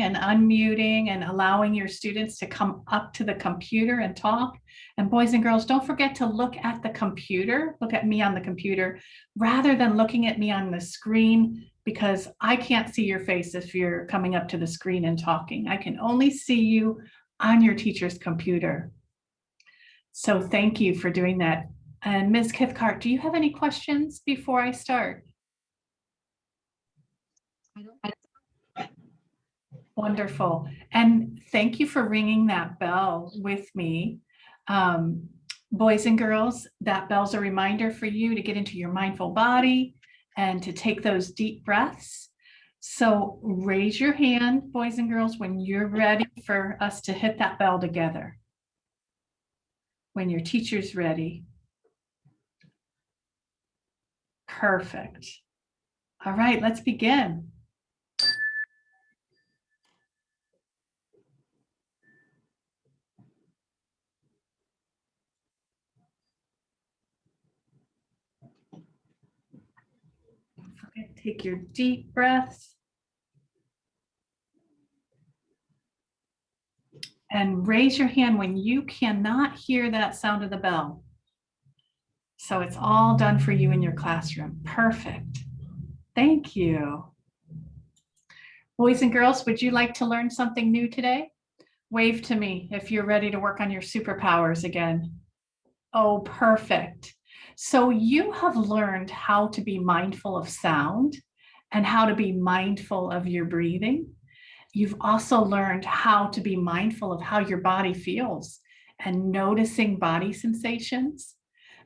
and unmuting and allowing your students to come up to the computer and talk. And boys and girls, don't forget to look at the computer, look at me on the computer, rather than looking at me on the screen, because I can't see your face if you're coming up to the screen and talking. I can only see you on your teacher's computer. So thank you for doing that. And Ms. Cathcart, do you have any questions before I start? Wonderful. And thank you for ringing that bell with me. Boys and girls, that bell's a reminder for you to get into your mindful body and to take those deep breaths. So raise your hand, boys and girls, when you're ready for us to hit that bell together. When your teacher's ready. Perfect. All right, let's begin. Take your deep breaths. And raise your hand when you cannot hear that sound of the bell. So it's all done for you in your classroom. Perfect. Thank you. Boys and girls, would you like to learn something new today? Wave to me if you're ready to work on your superpowers again. Oh, perfect. So you have learned how to be mindful of sound and how to be mindful of your breathing. You've also learned how to be mindful of how your body feels and noticing body sensations.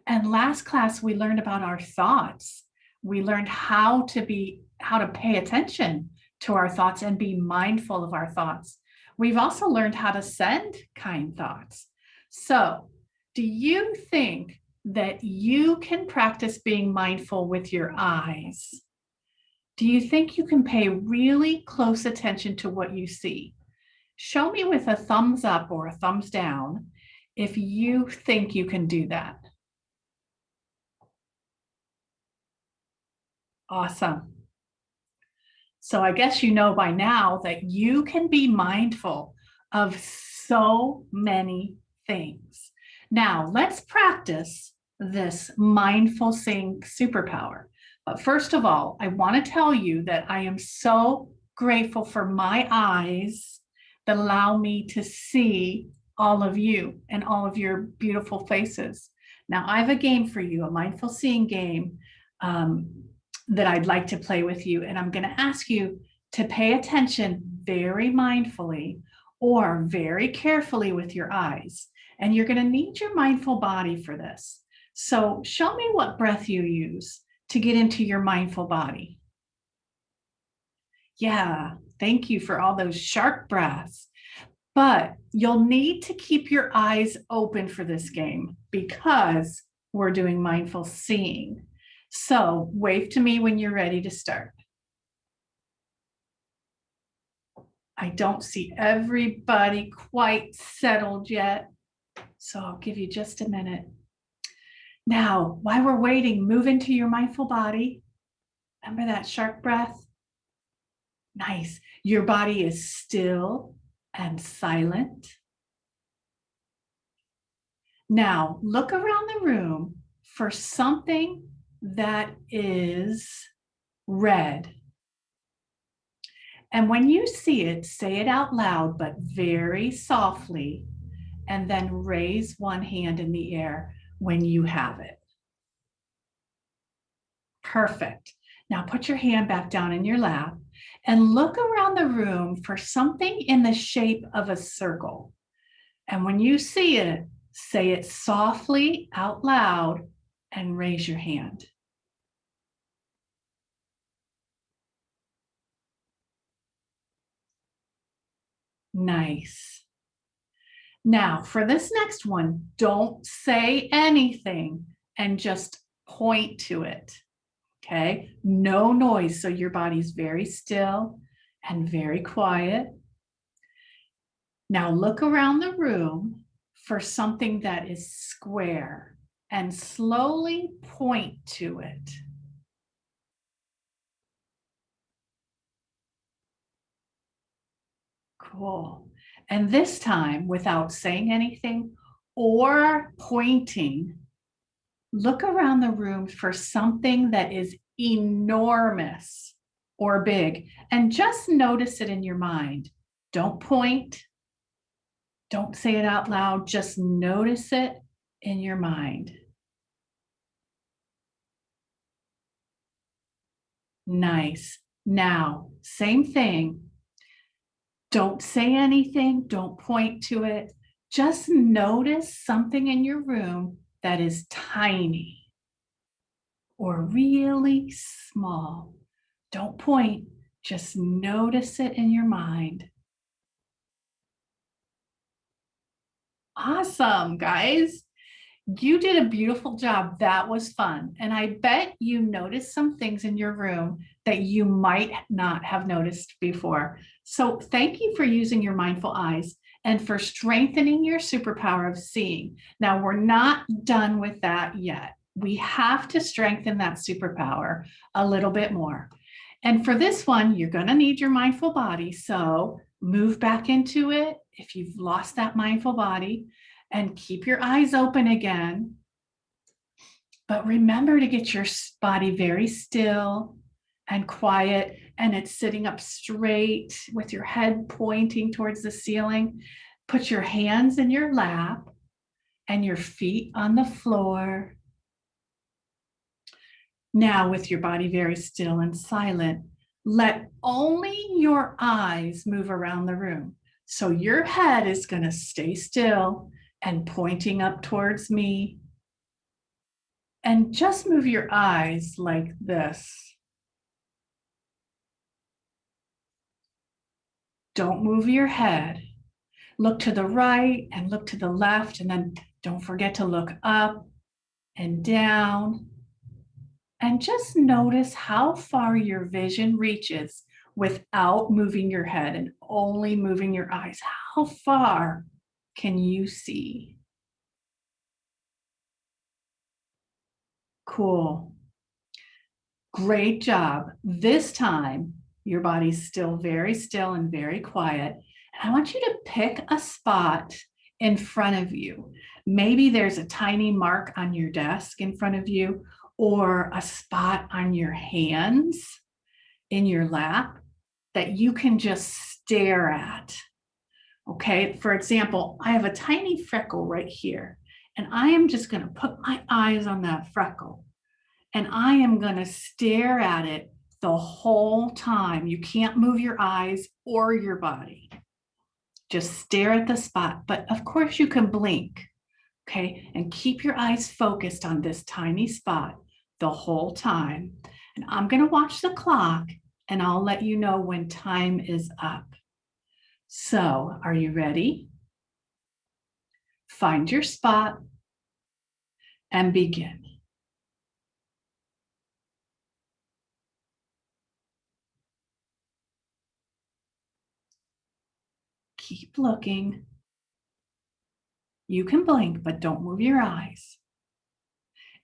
And last class, we learned about our thoughts. We learned how to pay attention to our thoughts and be mindful of our thoughts. We've also learned how to send kind thoughts. So, do you think that you can practice being mindful with your eyes? Do you think you can pay really close attention to what you see? Show me with a thumbs up or a thumbs down if you think you can do that. Awesome. So I guess you know by now that you can be mindful of so many things. Now let's practice this mindful seeing superpower. But first of all, I want to tell you that I am so grateful for my eyes that allow me to see all of you and all of your beautiful faces. Now I have a game for you, a mindful seeing game that I'd like to play with you. And I'm going to ask you to pay attention very mindfully or very carefully with your eyes. And you're going to need your mindful body for this. So show me what breath you use to get into your mindful body. Yeah, thank you for all those sharp breaths. But you'll need to keep your eyes open for this game because we're doing mindful seeing. So wave to me when you're ready to start. I don't see everybody quite settled yet, so I'll give you just a minute. Now, while we're waiting, move into your mindful body. Remember that sharp breath? Nice. Your body is still and silent. Now, look around the room for something that is red. And when you see it, say it out loud, but very softly, and then raise one hand in the air when you have it. Perfect. Now put your hand back down in your lap and look around the room for something in the shape of a circle. And when you see it, say it softly out loud and raise your hand. Nice. Now for this next one, don't say anything and just point to it. Okay, no noise, so your body's very still and very quiet. Now look around the room for something that is square and slowly point to it. Cool. And this time, without saying anything or pointing, look around the room for something that is enormous or big and just notice it in your mind. Don't point. Don't say it out loud. Just notice it in your mind. Nice. Now, same thing. Don't say anything. Don't point to it. Just notice something in your room that is tiny or really small. Don't point. Just notice it in your mind. Awesome, guys. You did a beautiful job. That was fun. And I bet you noticed some things in your room that you might not have noticed before. So thank you for using your mindful eyes and for strengthening your superpower of seeing. Now, we're not done with that yet. We have to strengthen that superpower a little bit more. And for this one, you're going to need your mindful body. So move back into it if you've lost that mindful body, and keep your eyes open again. But remember to get your body very still and quiet, and it's sitting up straight with your head pointing towards the ceiling. Put your hands in your lap and your feet on the floor. Now, with your body very still and silent, let only your eyes move around the room. So your head is going to stay still and pointing up towards me. And just move your eyes like this. Don't move your head. Look to the right and look to the left, and then don't forget to look up and down. And just notice how far your vision reaches without moving your head and only moving your eyes. How far can you see? Cool. Great job. This time, your body's still very still and very quiet. And I want you to pick a spot in front of you. Maybe there's a tiny mark on your desk in front of you, or a spot on your hands in your lap that you can just stare at. Okay, for example, I have a tiny freckle right here, and I am just going to put my eyes on that freckle, and I am going to stare at it the whole time. You can't move your eyes or your body. Just stare at the spot, but of course you can blink, okay, and keep your eyes focused on this tiny spot the whole time. And I'm going to watch the clock, and I'll let you know when time is up. So, are you ready? Find your spot and begin. Keep looking. You can blink, but don't move your eyes.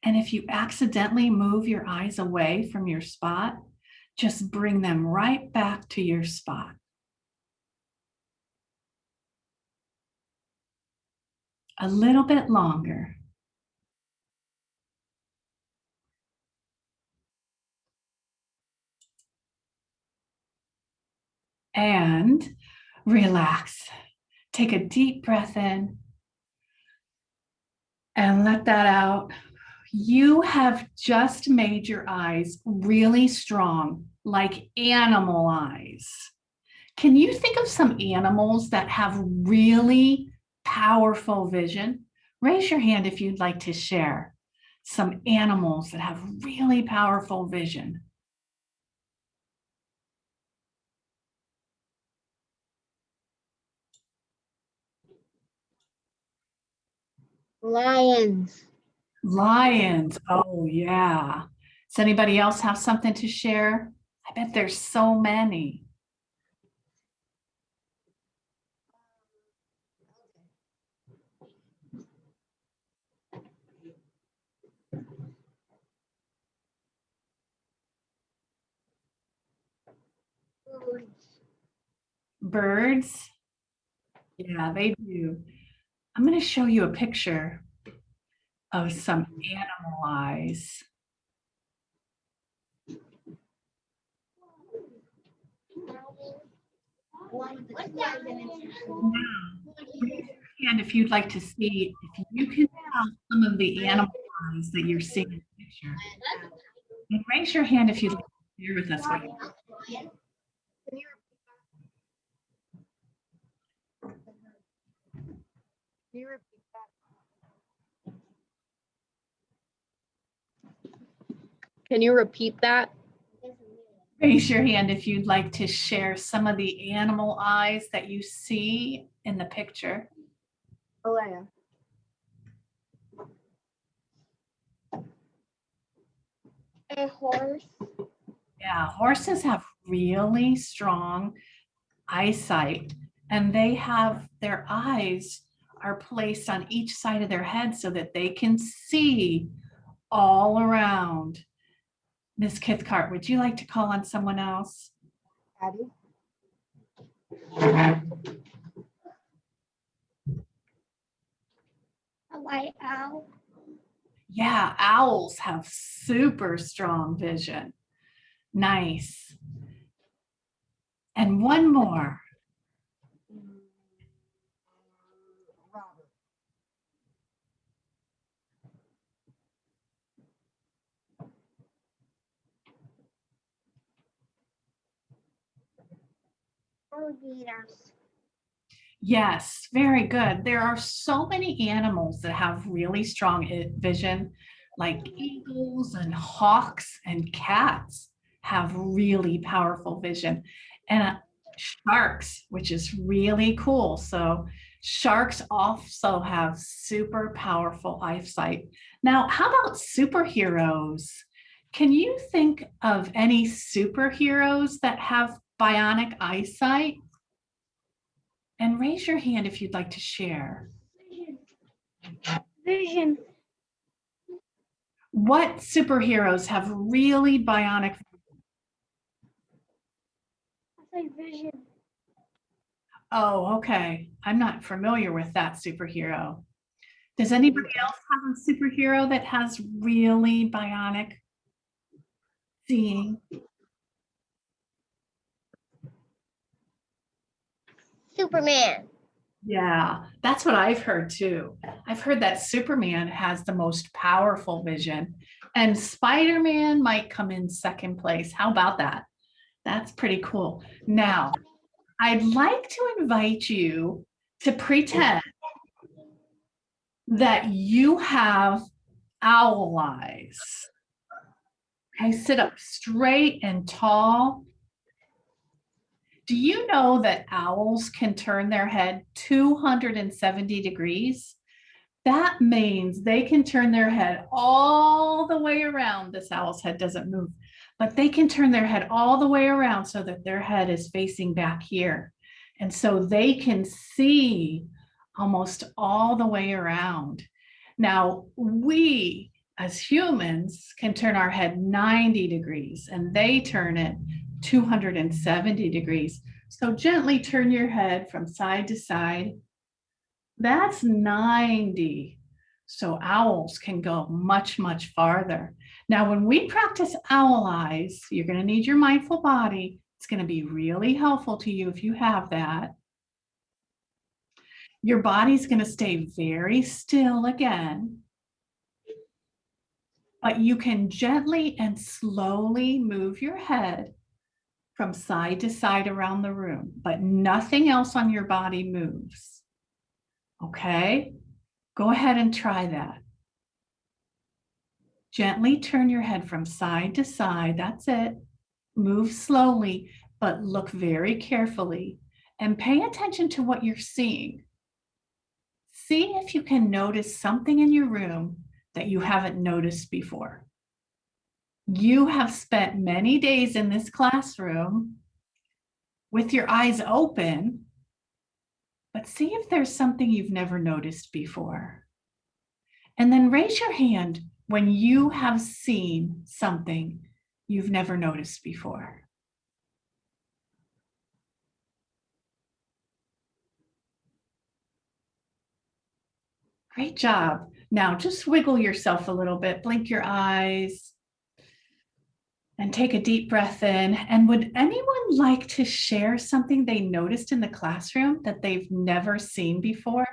And if you accidentally move your eyes away from your spot, just bring them right back to your spot. A little bit longer. And relax. Take a deep breath in and let that out. You have just made your eyes really strong, like animal eyes. Can you think of some animals that have really powerful vision? Raise your hand if you'd like to share some animals that have really powerful vision. Lions. Lions. Oh, yeah. Does anybody else have something to share? I bet there's so many. Birds. Birds. Yeah, they do. I'm going to show you a picture of some animal eyes. And if you'd like to see, if you can tell some of the animal eyes that you're seeing in the picture, and raise your hand if you'd like to share with us what you Can you repeat that? raise your hand if you'd like to share some of the animal eyes that you see in the picture. Oh, yeah. A horse. Yeah, horses have really strong eyesight, and they have their eyes are placed on each side of their head so that they can see all around. Miss Kithcart, would you like to call on someone else? Abby. A white owl. Yeah, owls have super strong vision. Nice. And one more. Alligators. Yes, very good. There are so many animals that have really strong vision, like eagles and hawks and cats have really powerful vision. And sharks, which is really cool. So sharks also have super powerful eyesight. Now, how about superheroes? Can you think of any superheroes that have bionic eyesight? And raise your hand if you'd like to share. Vision. What superheroes have really bionic? I say vision. Oh, okay. I'm not familiar with that superhero. Does anybody else have a superhero that has really bionic seeing? Superman. Yeah, that's what I've heard too. I've heard that Superman has the most powerful vision, and Spider-Man might come in second place. How about that? That's pretty cool. Now, I'd like to invite you to pretend that you have owl eyes. Okay, sit up straight and tall. Do you know that owls can turn their head 270 degrees? That means they can turn their head all the way around. This owl's head doesn't move, but they can turn their head all the way around so that their head is facing back here. And so they can see almost all the way around. Now, we as humans can turn our head 90 degrees and they turn it 270 degrees. So gently turn your head from side to side. That's 90. So owls can go much, much farther. Now, when we practice owl eyes, you're going to need your mindful body. It's going to be really helpful to you if you have that. Your body's going to stay very still again, but you can gently and slowly move your head from side to side around the room, but nothing else on your body moves. Okay? Go ahead and try that. Gently turn your head from side to side. That's it. Move slowly, but look very carefully and pay attention to what you're seeing. See if you can notice something in your room that you haven't noticed before. You have spent many days in this classroom with your eyes open, but see if there's something you've never noticed before. And then raise your hand when you have seen something you've never noticed before. . Great job. Now just wiggle yourself a little bit, blink your eyes, and take a deep breath in. And would anyone like to share something they noticed in the classroom that they've never seen before?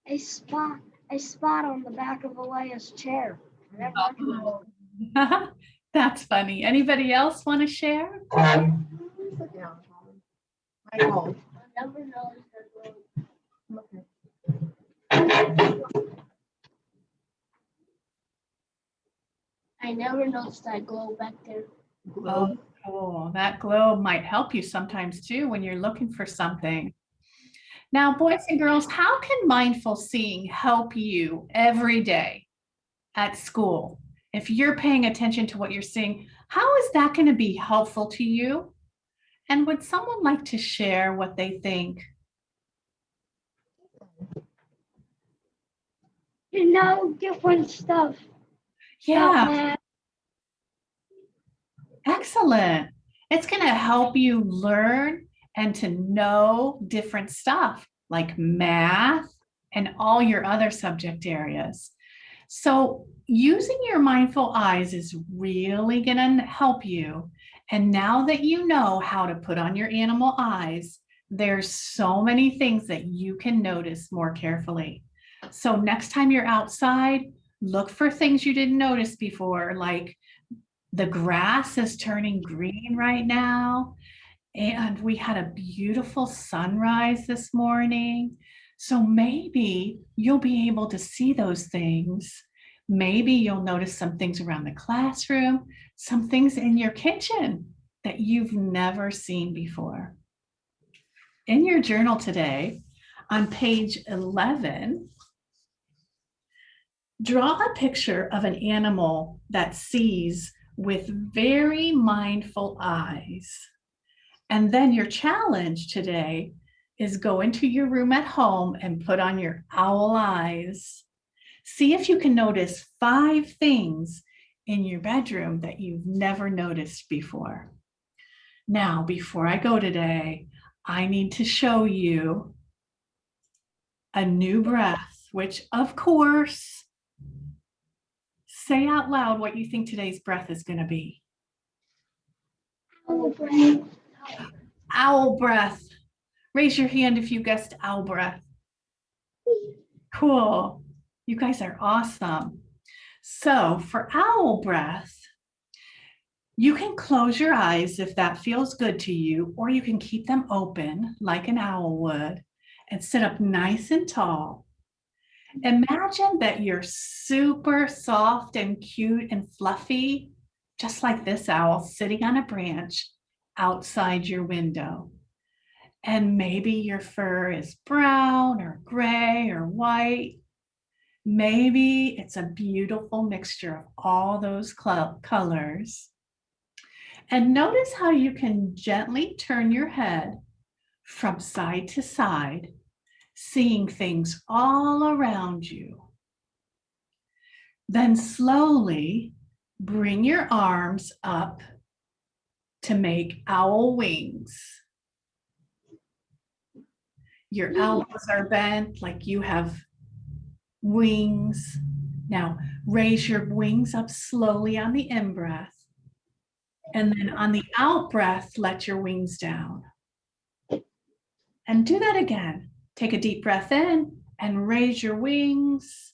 A spot on the back of Alea's chair. I never recognized Oh. That's funny. Anybody else want to share? it. Michael. I never noticed that. I never noticed that glow back there. Oh, cool. That globe might help you sometimes too when you're looking for something. Now, boys and girls, how can mindful seeing help you every day at school? If you're paying attention to what you're seeing, how is that going to be helpful to you? And would someone like to share what they think? You know, different stuff. Yeah, excellent. It's going to help you learn and to know different stuff like math and all your other subject areas. So using your mindful eyes is really going to help you. And now that you know how to put on your animal eyes, there's so many things that you can notice more carefully. So next time you're outside, look for things you didn't notice before, like the grass is turning green right now. And we had a beautiful sunrise this morning. So maybe you'll be able to see those things. Maybe you'll notice some things around the classroom, some things in your kitchen that you've never seen before. In your journal today, on page 11, draw a picture of an animal that sees with very mindful eyes. And then your challenge today is go into your room at home and put on your owl eyes. See if you can notice 5 things in your bedroom that you've never noticed before. Now, before I go today, I need to show you a new breath, which of course, say out loud what you think today's breath is going to be. Owl breath. Owl breath. Raise your hand if you guessed owl breath. Cool. You guys are awesome. So for owl breath, you can close your eyes if that feels good to you, or you can keep them open like an owl would and sit up nice and tall. Imagine that you're super soft and cute and fluffy, just like this owl sitting on a branch outside your window. And maybe your fur is brown or gray or white. Maybe it's a beautiful mixture of all those colors. And notice how you can gently turn your head from side to side, seeing things all around you. Then slowly bring your arms up to make owl wings. Your elbows are bent like you have wings. Now raise your wings up slowly on the in-breath. And then on the out-breath, let your wings down. And do that again. Take a deep breath in and raise your wings.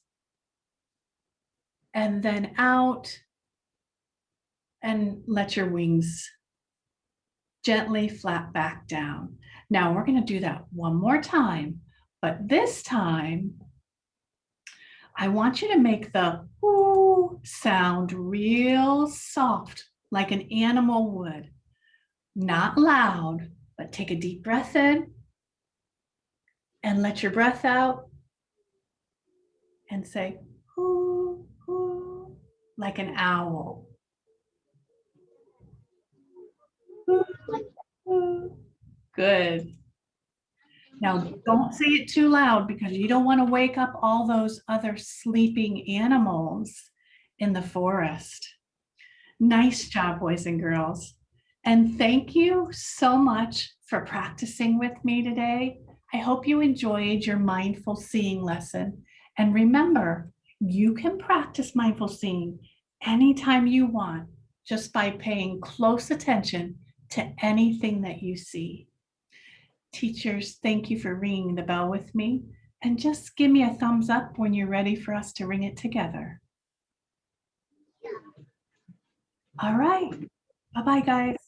And then out and let your wings gently flap back down. Now we're going to do that one more time, but this time I want you to make the woo sound real soft, like an animal would. Not loud, but take a deep breath in and let your breath out and say whoo, whoo, like an owl. Whoo, whoo. Good. Now, don't say it too loud because you don't want to wake up all those other sleeping animals in the forest. Nice job, boys and girls. And thank you so much for practicing with me today. I hope you enjoyed your mindful seeing lesson. And remember, you can practice mindful seeing anytime you want, just by paying close attention to anything that you see. Teachers, thank you for ringing the bell with me. And just give me a thumbs up when you're ready for us to ring it together. All right. Bye-bye, guys.